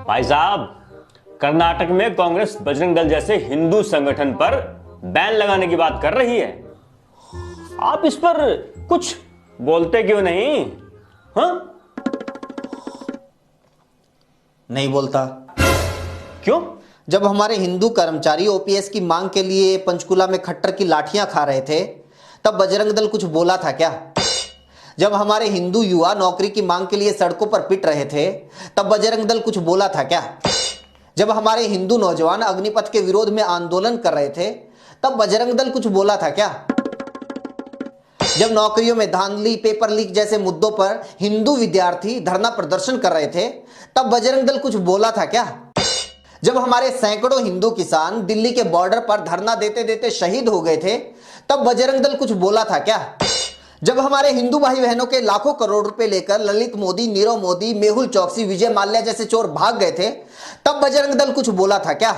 भाई साहब, कर्नाटक में कांग्रेस बजरंग दल जैसे हिंदू संगठन पर बैन लगाने की बात कर रही है। आप इस पर कुछ बोलते क्यों नहीं? हाँ, नहीं बोलता। क्यों? जब हमारे हिंदू कर्मचारी ओपीएस की मांग के लिए पंचकुला में खट्टर की लाठियां खा रहे थे, तब बजरंग दल कुछ बोला था क्या? जब हमारे हिंदू युवा नौकरी की मांग के लिए सड़कों पर पिट रहे थे, तब बजरंग दल कुछ बोला था क्या? जब हमारे हिंदू नौजवान अग्निपथ के विरोध में आंदोलन कर रहे थे, तब बजरंग दल कुछ बोला था क्या? जब नौकरियों में धांधली, पेपर लीक जैसे मुद्दों पर हिंदू विद्यार्थी धरना प्रदर्शन कर रहे थे, तब बजरंग दल कुछ बोला था क्या? जब हमारे सैकड़ों हिंदू किसान दिल्ली के बॉर्डर पर धरना देते देते शहीद हो गए थे, तब बजरंग दल कुछ बोला था क्या? जब हमारे हिंदू भाई बहनों के लाखों करोड़ रुपए लेकर ललित मोदी, नीरव मोदी, मेहुल चौकसी, विजय माल्या जैसे चोर भाग गए थे, तब बजरंग दल कुछ बोला था क्या?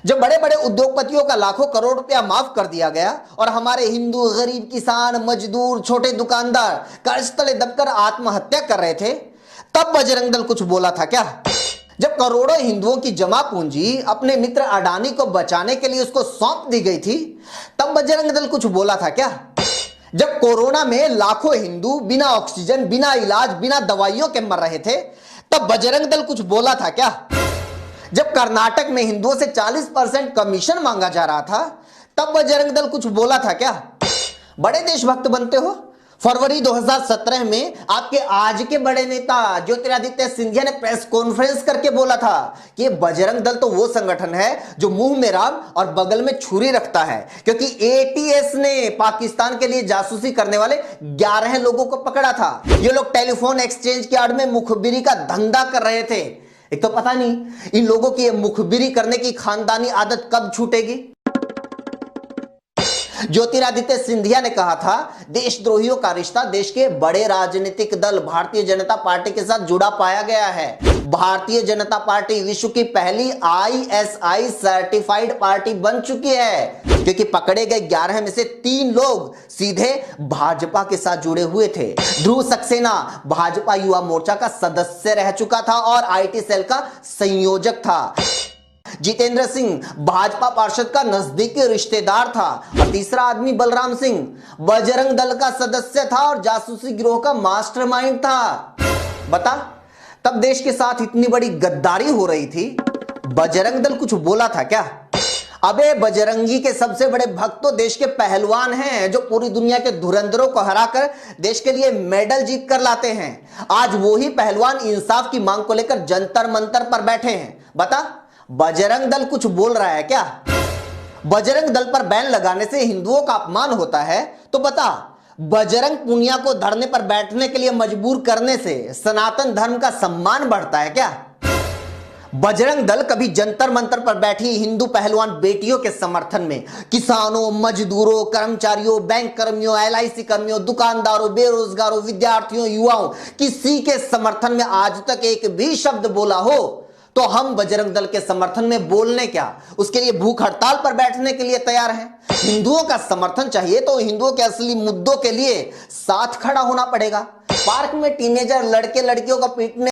जब बड़े बड़े उद्योगपतियों का लाखों करोड़ रुपया माफ कर दिया गया और हमारे हिंदू गरीब किसान, मजदूर, छोटे दुकानदार कर्ज तले दबकर आत्महत्या कर रहे थे, तब बजरंग दल कुछ बोला था क्या? जब करोड़ों हिंदुओं की जमा पूंजी अपने मित्र अडानी को बचाने के लिए उसको सौंप दी गई थी, तब बजरंग दल कुछ बोला था क्या? जब कोरोना में लाखों हिंदू बिना ऑक्सीजन, बिना इलाज, बिना दवाइयों के मर रहे थे, तब बजरंग दल कुछ बोला था क्या? जब कर्नाटक में हिंदुओं से 40% कमीशन मांगा जा रहा था, तब बजरंग दल कुछ बोला था क्या? बड़े देशभक्त बनते हो। फरवरी 2017 में आपके आज के बड़े नेता ज्योतिरादित्य सिंधिया ने प्रेस कॉन्फ्रेंस करके बोला था कि बजरंग दल तो वो संगठन है जो मुंह में राम और बगल में छुरी रखता है, क्योंकि एटीएस ने पाकिस्तान के लिए जासूसी करने वाले 11 लोगों को पकड़ा था। ये लोग टेलीफोन एक्सचेंज के आड़ में मुखबिरी का धंधा कर रहे थे। एक तो पता नहीं इन लोगों की मुखबिरी करने की खानदानी आदत कब छूटेगी। ज्योतिरादित्य सिंधिया ने कहा था, देशद्रोहियों का रिश्ता देश के बड़े राजनीतिक दल भारतीय जनता पार्टी के साथ जुड़ा पाया गया है। भारतीय जनता पार्टी विश्व की पहली आईएसआई सर्टिफाइड पार्टी बन चुकी है, क्योंकि पकड़े गए 11 में से 3 लोग सीधे भाजपा के साथ जुड़े हुए थे। ध्रुव सक्सेना भाजपा युवा मोर्चा का सदस्य रह चुका था और आईटी सेल का संयोजक था। जितेंद्र सिंह भाजपा पार्षद का नजदीकी रिश्तेदार था और तीसरा आदमी बलराम सिंह बजरंग दल का सदस्य था और जासूसी गिरोह का मास्टरमाइंड था। बता, तब देश के साथ इतनी बड़ी गद्दारी हो रही थी, बजरंग दल कुछ बोला था क्या? अबे बजरंगी के सबसे बड़े भक्त तो देश के पहलवान हैं, जो पूरी दुनिया के धुरंधरों को हराकर देश के लिए मेडल जीत कर लाते हैं। आज वही पहलवान इंसाफ की मांग को लेकर जंतर मंतर पर बैठे हैं। बता, बजरंग दल कुछ बोल रहा है क्या? बजरंग दल पर बैन लगाने से हिंदुओं का अपमान होता है, तो बता, बजरंग पुनिया को धरने पर बैठने के लिए मजबूर करने से सनातन धर्म का सम्मान बढ़ता है क्या? बजरंग दल कभी जंतर मंतर पर बैठी हिंदू पहलवान बेटियों के समर्थन में किसानों, मजदूरों, कर्मचारियों, बैंक कर्मियों, एलआईसी कर्मियों, दुकानदारों, बेरोजगारों, विद्यार्थियों, युवाओं, किसी के समर्थन में आज तक एक भी शब्द बोला हो, तो हम बजरंग दल के समर्थन में बोलने क्या, उसके लिए भूख हड़ताल पर बैठने के लिए तैयार हैं। हिंदुओं का समर्थन चाहिए तो हिंदुओं के असली मुद्दों के लिए साथ खड़ा होना पड़ेगा। पार्क में टीनेजर लड़के लड़कियों को पीटने